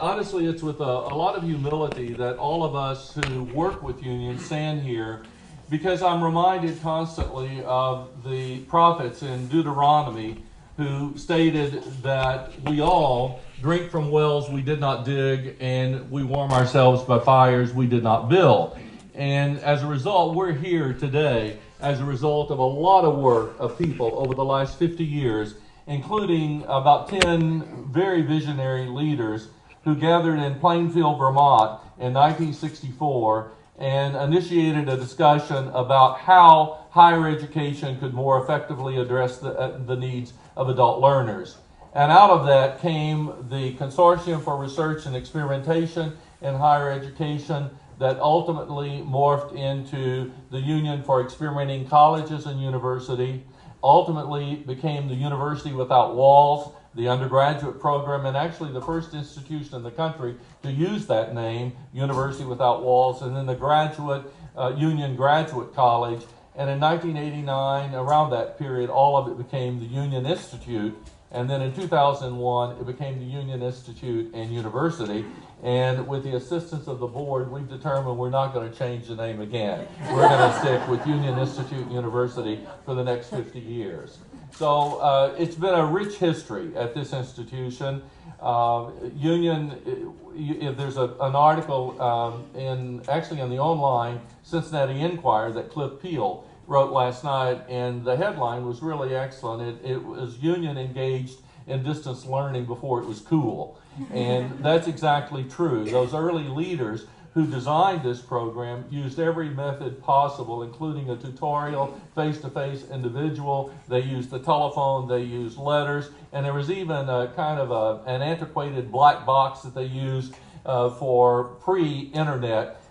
honestly, it's with a lot of humility that all of us who work with unions stand here, because I'm reminded constantly of the prophets in Deuteronomy who stated that we all drink from wells we did not dig, and we warm ourselves by fires we did not build. And as a result, we're here today as a result of a lot of work of people over the last 50 years, including about 10 very visionary leaders who gathered in Plainfield, Vermont in 1964 and initiated a discussion about how higher education could more effectively address the needs of adult learners. And out of that came the Consortium for Research and Experimentation in Higher Education that ultimately morphed into the Union for Experimenting Colleges and University, ultimately became the University Without Walls, the undergraduate program, and actually the first institution in the country to use that name, University Without Walls, and then the graduate, Union Graduate College. And in 1989, around that period, all of it became the Union Institute. And then in 2001, it became the Union Institute and University. And with the assistance of the board, we've determined we're not going to change the name again. We're going to stick with Union Institute and University for the next 50 years. So it's been a rich history at this institution. There's an article actually in the online Cincinnati Enquirer that Cliff Peel wrote last night, and the headline was really excellent. It was Union engaged in distance learning before it was cool. And that's exactly true. Those early leaders who designed this program used every method possible, including a tutorial, face-to-face individual. They used the telephone, they used letters, and there was even a kind of an antiquated black box that they used for pre-internet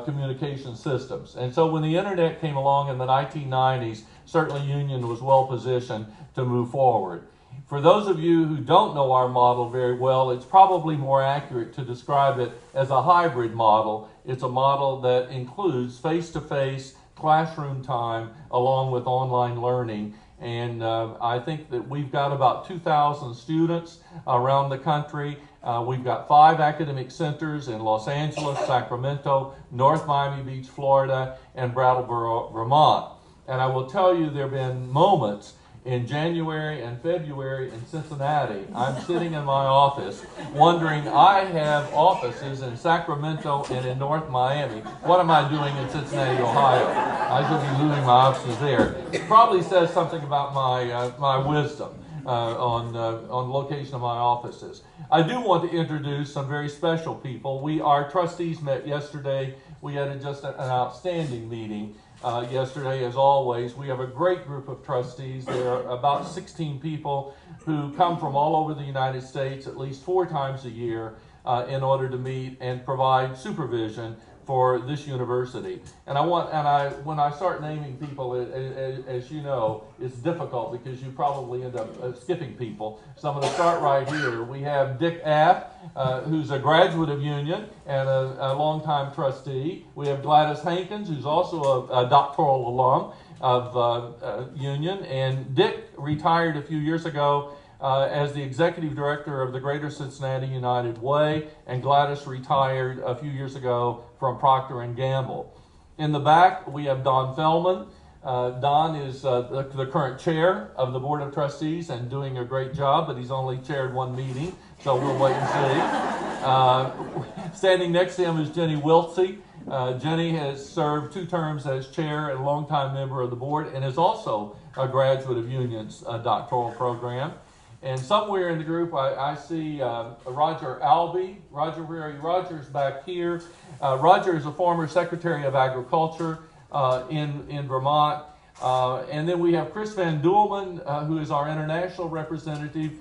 communication systems. And so when the internet came along in the 1990s, certainly Union was well positioned to move forward. For those of you who don't know our model very well, it's probably more accurate to describe it as a hybrid model. It's a model that includes face-to-face classroom time along with online learning. And I think that we've got about 2,000 students around the country. We've got 5 academic centers in Los Angeles, Sacramento, North Miami Beach, Florida, and Brattleboro, Vermont. And I will tell you, there have been moments in January and February in Cincinnati. I'm sitting in my office wondering, I have offices in Sacramento and in North Miami. What am I doing in Cincinnati, Ohio? I should be moving my offices there. It probably says something about my wisdom on the location of my offices. I do want to introduce some very special people. Our trustees met yesterday. We had just an outstanding meeting. Yesterday, as always. We have a great group of trustees. There are about 16 people who come from all over the United States at least 4 times a year in order to meet and provide supervision for this university. And when I start naming people, as you know, it's difficult because you probably end up skipping people. So I'm going to start right here. We have Dick Aff, who's a graduate of Union and a longtime trustee. We have Gladys Hankins, who's also a doctoral alum of Union. And Dick retired a few years ago as the executive director of the Greater Cincinnati United Way, and Gladys retired a few years ago from Procter & Gamble. In the back, we have Don Feldman. Don is the current chair of the Board of Trustees and doing a great job, but he's only chaired 1 meeting, so we'll wait and see. Standing next to him is Jenny Wiltsey. Jenny has served 2 terms as chair and longtime member of the board, and is also a graduate of Union's doctoral program. And somewhere in the group, I see Roger Albee. Roger's back here. Roger is a former Secretary of Agriculture in Vermont. And then we have Chris Van Duelman, who is our international representative.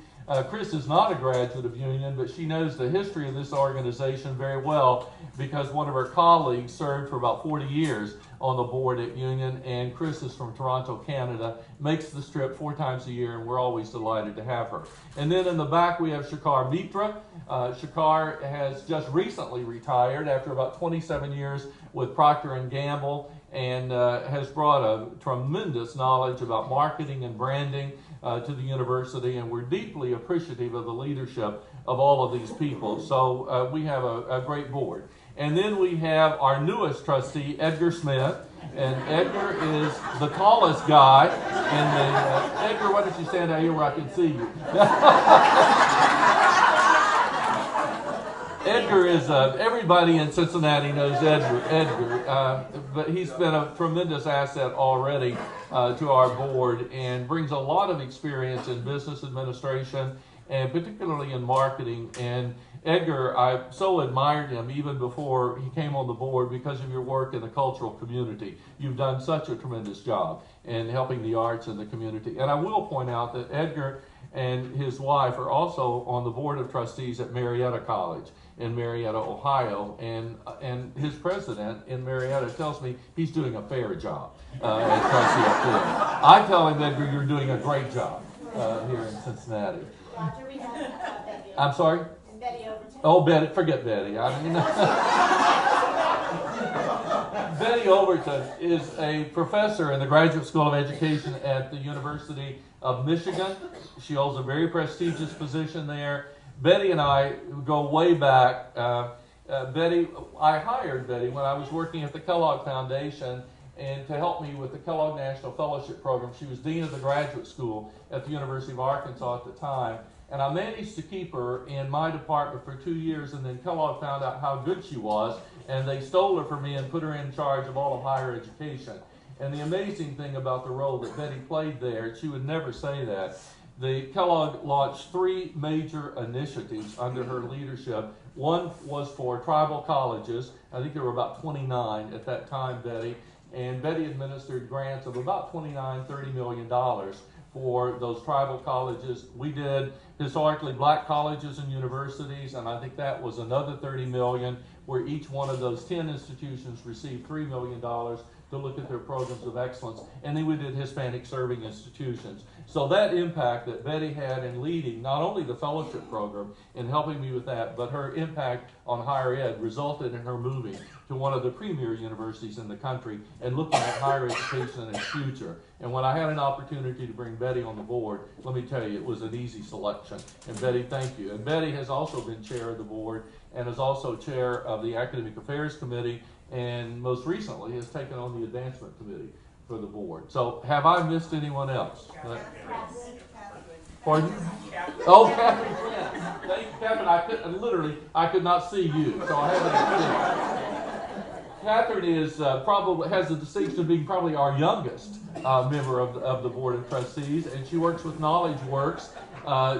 Chris is not a graduate of Union, but she knows the history of this organization very well because one of her colleagues served for about 40 years on the board at Union, and Chris is from Toronto, Canada, makes the trip 4 times a year, and we're always delighted to have her. And then in the back we have Shakar Mitra. Shakar has just recently retired after about 27 years with Procter & Gamble, and has brought a tremendous knowledge about marketing and branding to the university, and we're deeply appreciative of the leadership of all of these people. So we have a great board. And then we have our newest trustee, Edgar Smith. And Edgar is the tallest guy. And Edgar, why don't you stand out here where I can see you? Edgar is, everybody in Cincinnati knows Edgar, but he's been a tremendous asset already to our board and brings a lot of experience in business administration and particularly in marketing. And Edgar, I so admired him even before he came on the board because of your work in the cultural community. You've done such a tremendous job in helping the arts in the community. And I will point out that Edgar and his wife are also on the board of trustees at Marietta College in Marietta, Ohio, and his president in Marietta tells me he's doing a fair job as trustee up there. I tell him, Edgar, you're doing a great job here in Cincinnati. Roger, we have Betty. I'm sorry? Betty Overton. Oh, Betty, forget Betty. I mean, Betty Overton is a professor in the Graduate School of Education at the University of Michigan. She holds a very prestigious position there. Betty and I go way back. I hired Betty when I was working at the Kellogg Foundation and to help me with the Kellogg National Fellowship Program. She was dean of the graduate school at the University of Arkansas at the time. And I managed to keep her in my department for 2 years, and then Kellogg found out how good she was, and they stole her from me and put her in charge of all of higher education. And the amazing thing about the role that Betty played there, she would never say that, the Kellogg launched 3 major initiatives under her leadership. One was for tribal colleges. I think there were about 29 at that time, Betty. And Betty administered grants of about $30 million for those tribal colleges. We did historically black colleges and universities, and I think that was another $30 million, where each one of those 10 institutions received $3 million to look at their programs of excellence. And then we did Hispanic serving institutions. So that impact that Betty had in leading not only the fellowship program and helping me with that, but her impact on higher ed resulted in her moving to one of the premier universities in the country and looking at higher education and its future. And when I had an opportunity to bring Betty on the board, let me tell you, it was an easy selection. And Betty, thank you. And Betty has also been chair of the board and is also chair of the Academic Affairs Committee, and most recently has taken on the Advancement Committee for the board. So have I missed anyone else? Pardon? Oh, Catherine. Thank you, Catherine. I could not see you, so I haven't seen. Catherine is probably has the distinction of being probably our youngest member of the Board of Trustees, and she works with Knowledge Works.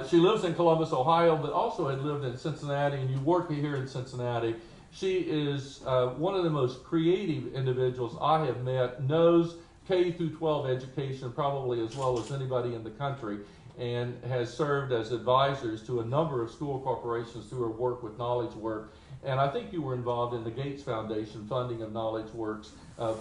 She lives in Columbus, Ohio, but also had lived in Cincinnati, and you work here in Cincinnati. She is one of the most creative individuals I have met, knows K through 12 education probably as well as anybody in the country, and has served as advisors to a number of school corporations through her work with Knowledge Work. And I think you were involved in the Gates Foundation funding of Knowledge Works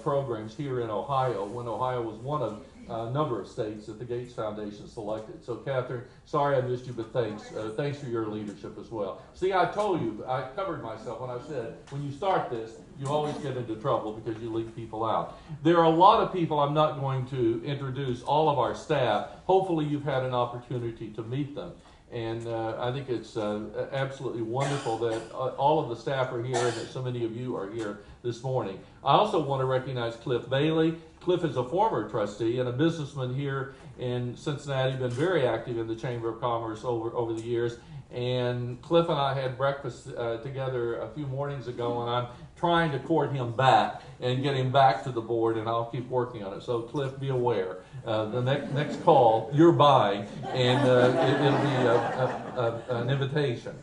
programs here in Ohio, when Ohio was one of a number of states that the Gates Foundation selected. So Catherine, sorry I missed you, but thanks. Thanks for your leadership as well. See, I told you, I covered myself when I said, when you start this, you always get into trouble because you leave people out. There are a lot of people, I'm not going to introduce all of our staff. Hopefully you've had an opportunity to meet them. And I think it's absolutely wonderful that all of the staff are here and that so many of you are here this morning. I also want to recognize Cliff Bailey. Cliff is a former trustee and a businessman here in Cincinnati, been very active in the Chamber of Commerce over the years. And Cliff and I had breakfast together a few mornings ago, and I'm trying to court him back and get him back to the board, and I'll keep working on it. So Cliff, be aware. The next call, you're buying, and it'll be an invitation.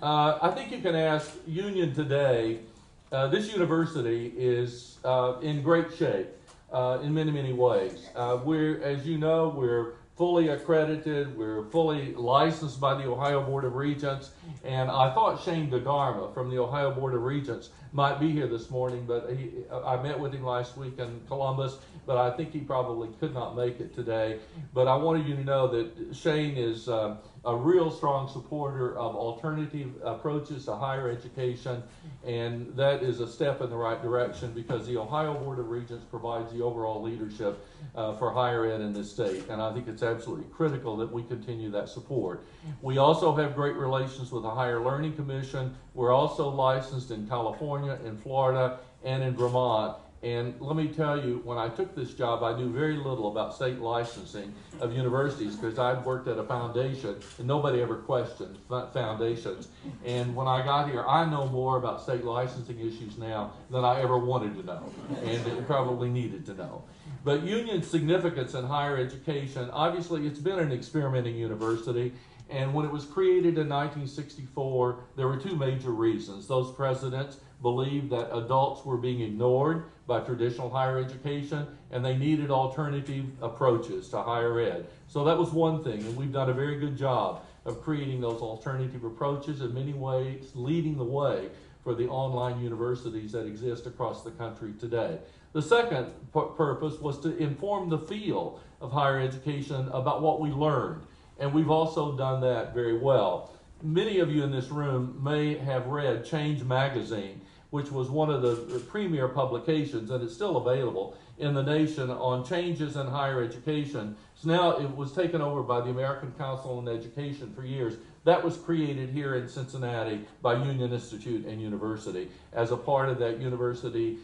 I think you can ask Union today, this university is in great shape in many, many ways. As you know, we're fully accredited, we're fully licensed by the Ohio Board of Regents, and I thought Shane DeGarma from the Ohio Board of Regents might be here this morning, but I met with him last week in Columbus, but I think he probably could not make it today. But I wanted you to know that Shane is a real strong supporter of alternative approaches to higher education, and that is a step in the right direction because the Ohio Board of Regents provides the overall leadership for higher ed in this state, and I think it's absolutely critical that we continue that support. We also have great relations with the Higher Learning Commission. We're also licensed in California, in Florida, and in Vermont. And let me tell you, when I took this job, I knew very little about state licensing of universities because I'd worked at a foundation and nobody ever questioned foundations. And when I got here, I know more about state licensing issues now than I ever wanted to know and probably needed to know. But Union's significance in higher education, obviously it's been an experimenting university. And when it was created in 1964, there were two major reasons. Those presidents believed that adults were being ignored by traditional higher education, and they needed alternative approaches to higher ed. So that was one thing, and we've done a very good job of creating those alternative approaches, in many ways leading the way for the online universities that exist across the country today. The second purpose was to inform the field of higher education about what we learned, and we've also done that very well. Many of you in this room may have read Change Magazine, which was one of the premier publications, and it's still available in the nation on changes in higher education. So now it was taken over by the American Council on Education for years. That was created here in Cincinnati by Union Institute and University as a part of that university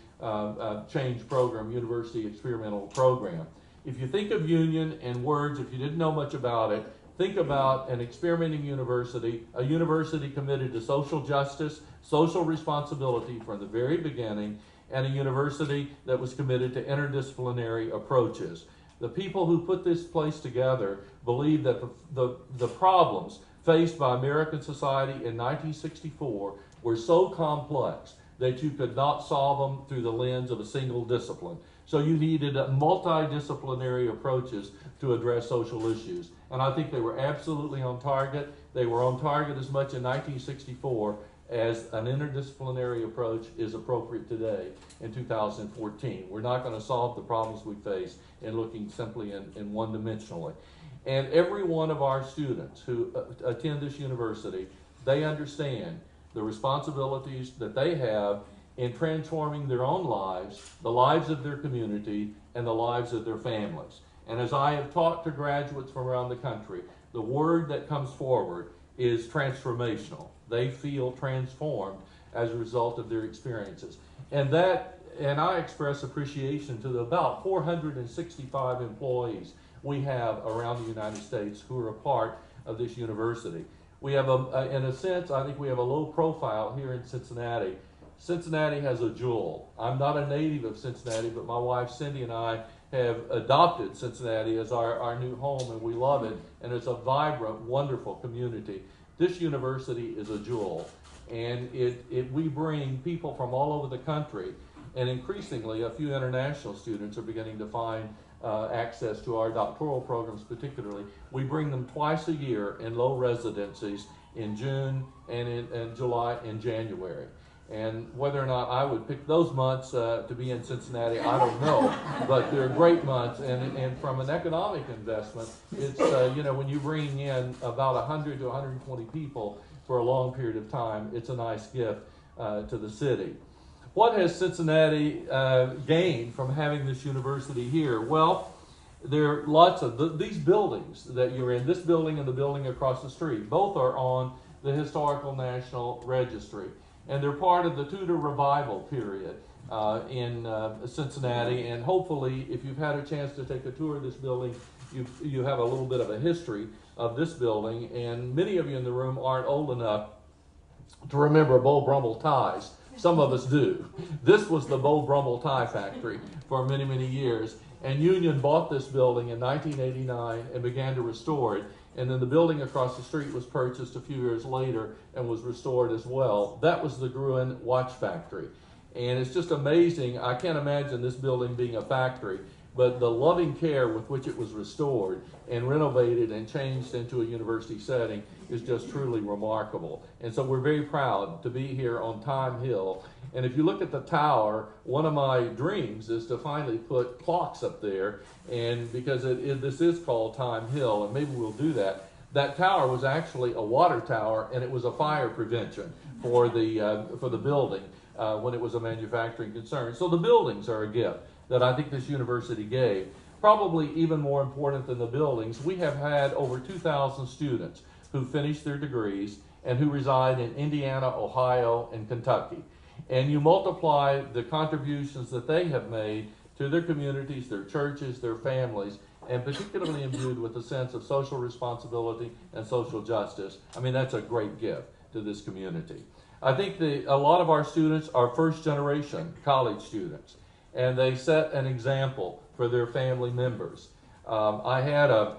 change program, university experimental program. If you think of Union in words, if you didn't know much about it, think about an experimenting university, a university committed to social justice, social responsibility from the very beginning, and a university that was committed to interdisciplinary approaches. The people who put this place together believe that the problems faced by American society in 1964 were so complex that you could not solve them through the lens of a single discipline. So you needed multidisciplinary approaches to address social issues. And I think they were absolutely on target. They were on target as much in 1964 as an interdisciplinary approach is appropriate today in 2014. We're not going to solve the problems we face in looking simply in one-dimensionally. And every one of our students who attend this university, they understand the responsibilities that they have in transforming their own lives, the lives of their community, and the lives of their families. And as I have talked to graduates from around the country, the word that comes forward is transformational. They feel transformed as a result of their experiences. And I express appreciation to the about 465 employees we have around the United States who are a part of this university. We have, in a sense, I think we have a low profile here in Cincinnati. Cincinnati has a jewel. I'm not a native of Cincinnati, but my wife Cindy and I have adopted Cincinnati as our new home, and we love it, and it's a vibrant, wonderful community. This university is a jewel, and we bring people from all over the country, and increasingly a few international students are beginning to find access to our doctoral programs particularly. We bring them twice a year in low residencies in June and in July and January. And whether or not I would pick those months to be in Cincinnati, I don't know. But they're great months, and from an economic investment, it's when you bring in about 100 to 120 people for a long period of time, it's a nice gift to the city. What has Cincinnati gained from having this university here? Well, there are lots of these buildings that you're in. This building and the building across the street, both are on the Historical National Registry. And they're part of the Tudor revival period in Cincinnati. And hopefully, if you've had a chance to take a tour of this building, you have a little bit of a history of this building. And many of you in the room aren't old enough to remember Beau Brummel ties. Some of us do. This was the Beau Brummel tie factory for many, many years. And Union bought this building in 1989 and began to restore it. And then the building across the street was purchased a few years later and was restored as well. That was the Gruen Watch Factory. And it's just amazing. I can't imagine this building being a factory, but the loving care with which it was restored and renovated and changed into a university setting is just truly remarkable. And so we're very proud to be here on Time Hill. And if you look at the tower, one of my dreams is to finally put clocks up there, and because this is called Time Hill, and maybe we'll do that. That tower was actually a water tower, and it was a fire prevention for the building when it was a manufacturing concern. So the buildings are a gift that I think this university gave. Probably even more important than the buildings, we have had over 2,000 students who finished their degrees and who reside in Indiana, Ohio, and Kentucky. And you multiply the contributions that they have made to their communities, their churches, their families, and particularly imbued with a sense of social responsibility and social justice. I mean, that's a great gift to this community. I think a lot of our students are first generation college students, and they set an example for their family members. I had a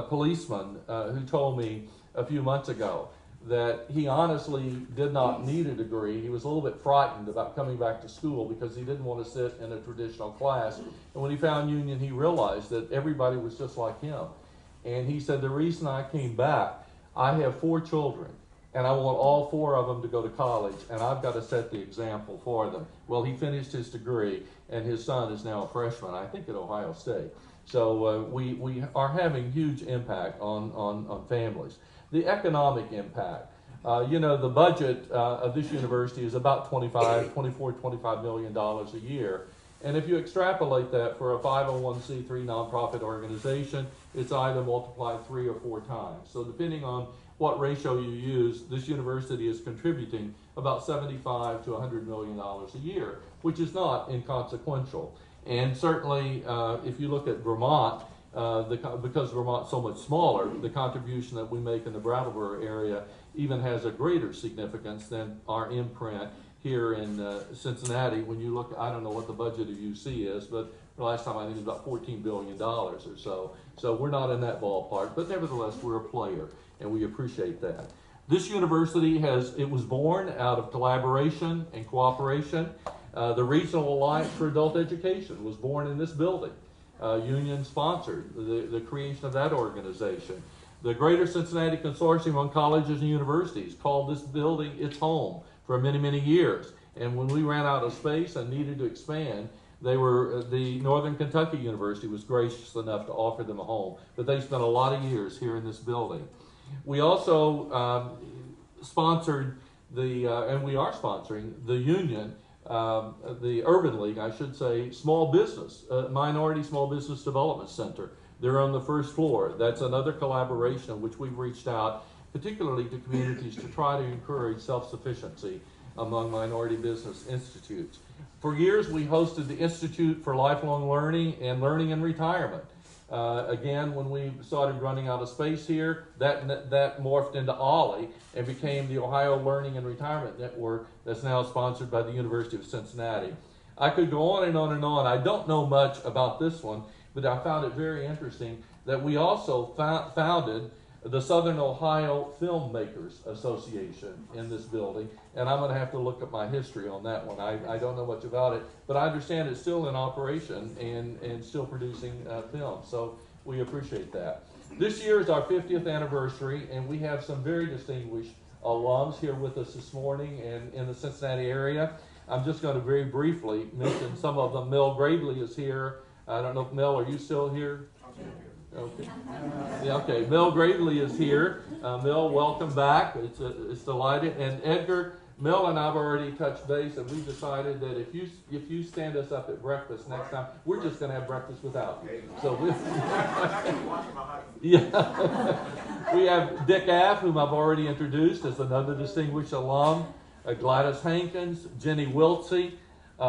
policeman who told me a few months ago that he honestly did not need a degree. He was a little bit frightened about coming back to school because he didn't want to sit in a traditional class. And when he found Union, he realized that everybody was just like him. And he said, the reason I came back, I have 4 children, and I want all 4 of them to go to college, and I've got to set the example for them. Well, he finished his degree, and his son is now a freshman, I think, at Ohio State. So we are having huge impact on families. The economic impact. The budget of this university is about $25 million a year. And if you extrapolate that for a 501c3 nonprofit organization, it's either multiplied 3 or 4 times. So depending on what ratio you use, this university is contributing about $75 to $100 million a year, which is not inconsequential. And certainly, if you look at Vermont, because Vermont's so much smaller, the contribution that we make in the Brattleboro area even has a greater significance than our imprint here in Cincinnati. When you look, I don't know what the budget of UC is, but the last time I think it was about $14 billion or so. So we're not in that ballpark, but nevertheless, we're a player, and we appreciate that. This university was born out of collaboration and cooperation. The Regional Alliance for Adult Education was born in this building. Union sponsored the creation of that organization. The Greater Cincinnati Consortium on Colleges and Universities called this building its home for many, many years. And when we ran out of space and needed to expand, the Northern Kentucky University was gracious enough to offer them a home. But they spent a lot of years here in this building. We also sponsored and we are sponsoring the union, the Urban League, I should say, Minority Small Business Development Center. They're on the first floor. That's another collaboration in which we've reached out, particularly to communities, to try to encourage self-sufficiency among minority business institutes. For years, we hosted the Institute for Lifelong Learning and Learning in Retirement. Again, when we started running out of space here, that morphed into OLLI and became the Ohio Learning and Retirement Network that's now sponsored by the University of Cincinnati. I could go on and on and on. I don't know much about this one, but I found it very interesting that we also founded the Southern Ohio Filmmakers Association in this building, and I'm going to have to look at my history on that one. I don't know much about it, but I understand it's still in operation and still producing film, so we appreciate that. This year is our 50th anniversary, and we have some very distinguished alums here with us this morning and in the Cincinnati area. I'm just going to very briefly mention some of them. Mel Gravely is here. I don't know if Mel, are you still here? Okay. Yeah, okay. Mel Gravely is here. Mel, welcome back. It's delighted. And Edgar, Mel and I've already touched base, and we've decided that if you stand us up at breakfast next time, we're just going to have breakfast without you. So yeah, we have Dick Aff, whom I've already introduced as another distinguished alum. Gladys Hankins, Jenny Wiltsey.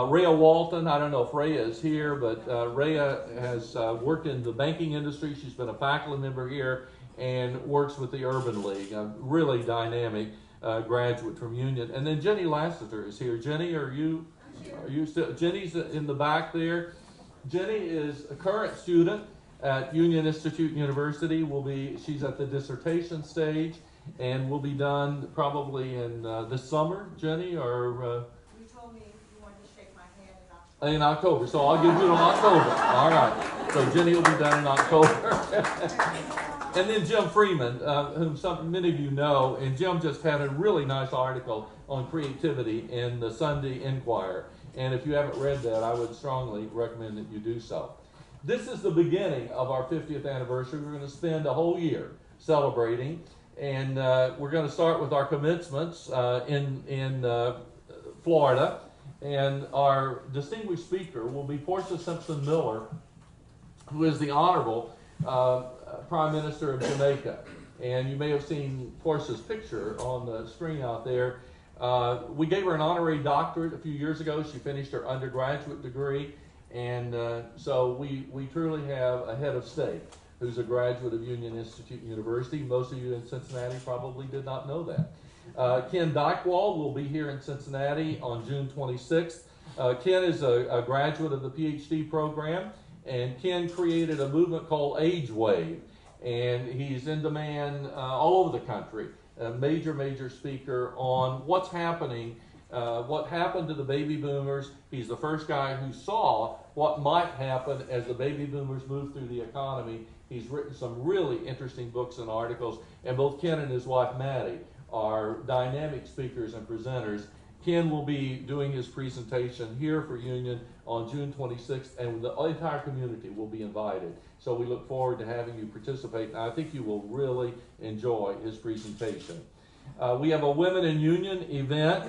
Rhea Walton, I don't know if Rhea is here, but Rhea has worked in the banking industry. She's been a faculty member here and works with the Urban League, a really dynamic graduate from Union. And then Jenny Lassiter is here. Jenny, are you still? Jenny's in the back there. Jenny is a current student at Union Institute University. She's at the dissertation stage and will be done probably in this summer. Jenny, or in October, so I'll give you in October. All right. So Jenny will be done in October. And then Jim Freeman, whom many of you know, and Jim just had a really nice article on creativity in the Sunday Enquirer. And if you haven't read that, I would strongly recommend that you do so. This is the beginning of our 50th anniversary. We're going to spend a whole year celebrating. And we're going to start with our commencements in Florida. And our distinguished speaker will be Portia Simpson Miller, who is the Honorable Prime Minister of Jamaica. And you may have seen Portia's picture on the screen out there. We gave her an honorary doctorate a few years ago. She finished her undergraduate degree. And so we truly have a head of state who's a graduate of Union Institute University. Most of you in Cincinnati probably did not know that. Ken Dykewald will be here in Cincinnati on June 26th. Ken is a graduate of the PhD program, and Ken created a movement called Age Wave, and he's in demand all over the country. A major speaker on what's happening, what happened to the baby boomers. He's the first guy who saw what might happen as the baby boomers move through the economy. He's written some really interesting books and articles, and both Ken and his wife Maddie are dynamic speakers and presenters. Ken will be doing his presentation here for Union on June 26th, and the entire community will be invited. So we look forward to having you participate, and I think you will really enjoy his presentation. We have a Women in Union event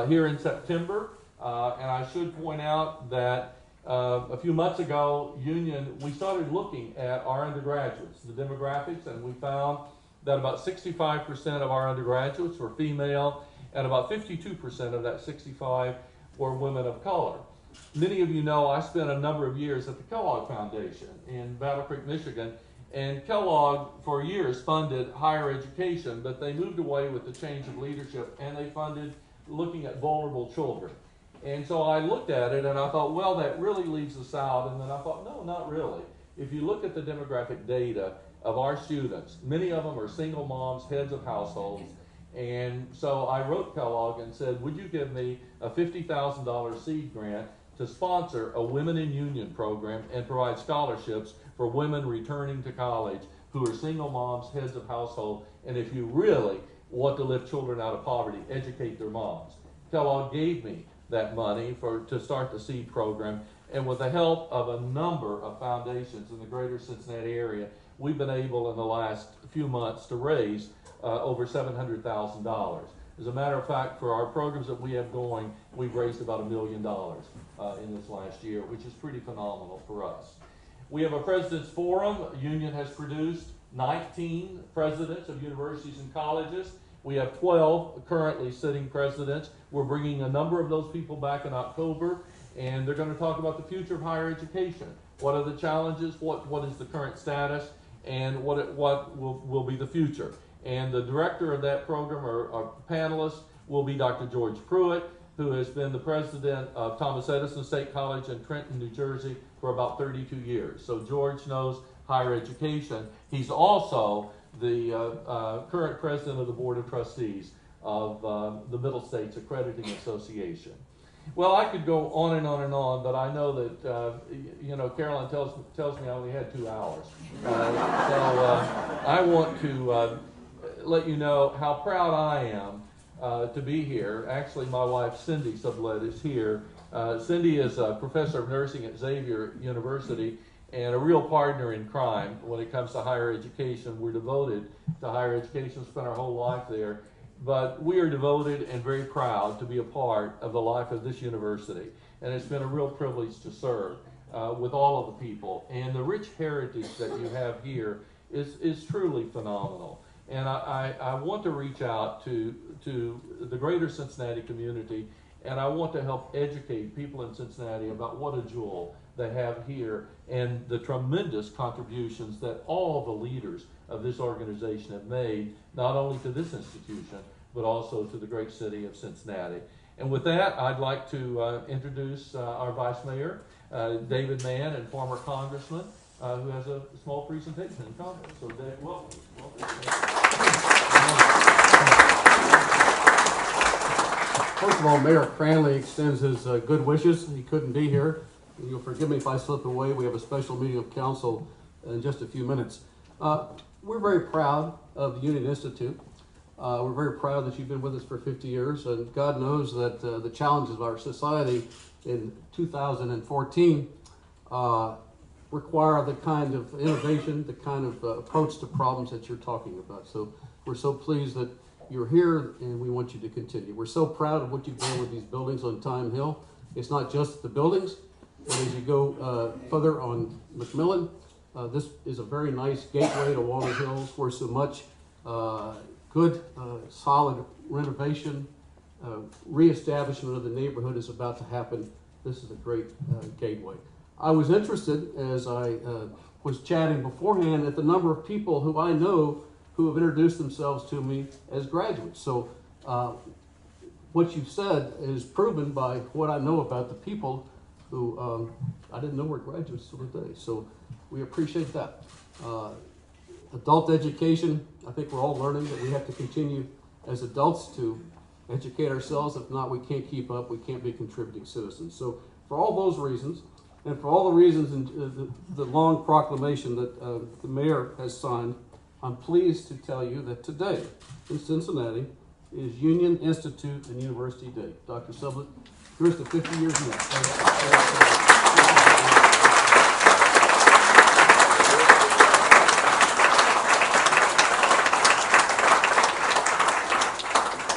here in September, and I should point out that a few months ago, Union, we started looking at our undergraduates, the demographics, and we found that about 65% of our undergraduates were female, and about 52% of that 65 were women of color. Many of you know I spent a number of years at the Kellogg Foundation in Battle Creek, Michigan, and Kellogg for years funded higher education, but they moved away with the change of leadership, and they funded looking at vulnerable children. And so I looked at it and I thought, well, that really leaves us out. And then I thought, no, not really. If you look at the demographic data of our students, many of them are single moms, heads of households. And so I wrote Kellogg and said, would you give me a $50,000 seed grant to sponsor a Women in Union program and provide scholarships for women returning to college who are single moms, heads of household, and if you really want to lift children out of poverty, educate their moms. Kellogg gave me that money to start the seed program, and with the help of a number of foundations in the greater Cincinnati area, we've been able in the last few months to raise over $700,000. As a matter of fact, for our programs that we have going, we've raised about $1 million in this last year, which is pretty phenomenal for us. We have a President's Forum. Union has produced 19 presidents of universities and colleges. We have 12 currently sitting presidents. We're bringing a number of those people back in October, and they're going to talk about the future of higher education. What are the challenges? What is the current status? And what will be the future? And the director of that program, or panelist, will be Dr. George Pruitt, who has been the president of Thomas Edison State College in Trenton, New Jersey for about 32 years. So George knows higher education. He's also the current president of the Board of Trustees of the Middle States Accrediting Association. Well, I could go on and on and on, but I know that, Carolyn tells me I only had 2 hours. So I want to let you know how proud I am to be here. Actually, my wife, Cindy Sublett, is here. Cindy is a professor of nursing at Xavier University and a real partner in crime when it comes to higher education. We're devoted to higher education, spent our whole life there. But we are devoted and very proud to be a part of the life of this university. And it's been a real privilege to serve with all of the people. And the rich heritage that you have here is truly phenomenal. And I want to reach out to the greater Cincinnati community, and I want to help educate people in Cincinnati about what a jewel they have here and the tremendous contributions that all the leaders of this organization have made, not only to this institution, but also to the great city of Cincinnati. And with that, I'd like to introduce our Vice Mayor, David Mann, and former Congressman, who has a small presentation in Congress. So, Dave, welcome. First of all, Mayor Cranley extends his good wishes. He couldn't be here. You'll forgive me if I slip away. We have a special meeting of council in just a few minutes. We're very proud of the Union Institute. We're very proud that you've been with us for 50 years, and God knows that the challenges of our society in 2014 require the kind of innovation, the kind of approach to problems that you're talking about. So we're so pleased that you're here, and we want you to continue. We're so proud of what you've done with these buildings on Time Hill. It's not just the buildings, but as you go further on McMillan, this is a very nice gateway to Walnut Hills, where so much good, solid renovation, reestablishment of the neighborhood is about to happen. This is a great gateway. I was interested, as I was chatting beforehand, at the number of people who I know who have introduced themselves to me as graduates. So what you've said is proven by what I know about the people who I didn't know were graduates till today. So we appreciate that. Adult education, I think we're all learning that we have to continue as adults to educate ourselves. If not, we can't keep up. We can't be contributing citizens. So for all those reasons, and for all the reasons in the long proclamation that the mayor has signed, I'm pleased to tell you that today in Cincinnati is Union Institute and University Day. Dr. Sublett, here's to 50 years now.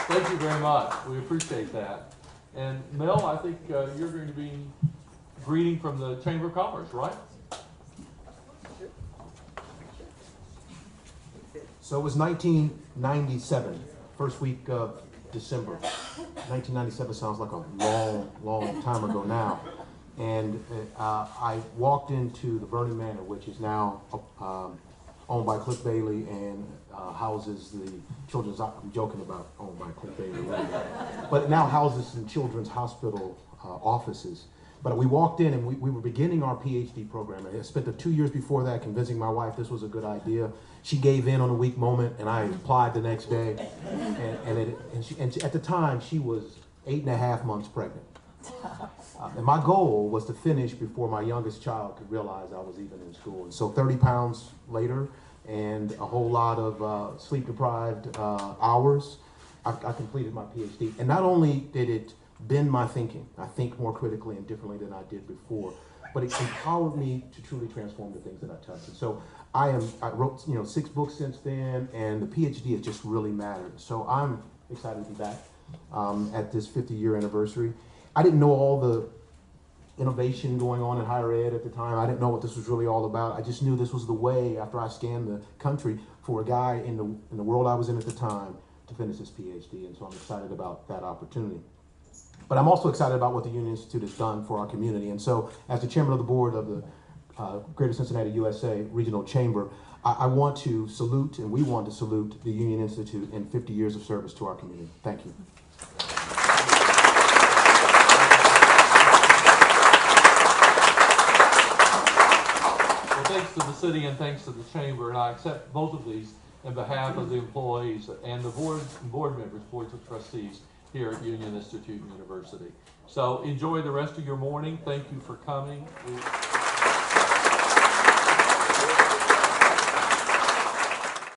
Thank you very much. We appreciate that. And Mel, I think you're going to be greeting from the Chamber of Commerce, right? So it was 1997, first week of December. 1997 sounds like a long, long time ago now. And I walked into the Vernon Manor, which is now owned by Cliff Bailey and houses the children's, I'm joking about owned by Cliff Bailey, but it now houses some children's hospital offices. But we walked in and we were beginning our PhD program. I spent the 2 years before that convincing my wife this was a good idea. She gave in on a weak moment, and I applied the next day. And at the time, she was 8.5 months pregnant. And my goal was to finish before my youngest child could realize I was even in school. And so 30 pounds later and a whole lot of sleep-deprived hours, I completed my PhD. And not only did it bend my thinking, I think more critically and differently than I did before, but it empowered me to truly transform the things that I touch. And so I wrote 6 books since then, and the PhD has just really mattered. So I'm excited to be back at this 50-year anniversary. I didn't know all the innovation going on in higher ed at the time. I didn't know what this was really all about. I just knew this was the way, after I scanned the country, for a guy in the world I was in at the time to finish his PhD. And so I'm excited about that opportunity. But I'm also excited about what the Union Institute has done for our community. And so as the chairman of the board of the Greater Cincinnati USA Regional Chamber, I want to salute, and we want to salute the Union Institute in 50 years of service to our community. Thank you. Well, thanks to the city and thanks to the chamber, and I accept both of these on behalf of the employees and the board members, boards of trustees here at Union Institute University. So enjoy the rest of your morning. Thank you for coming.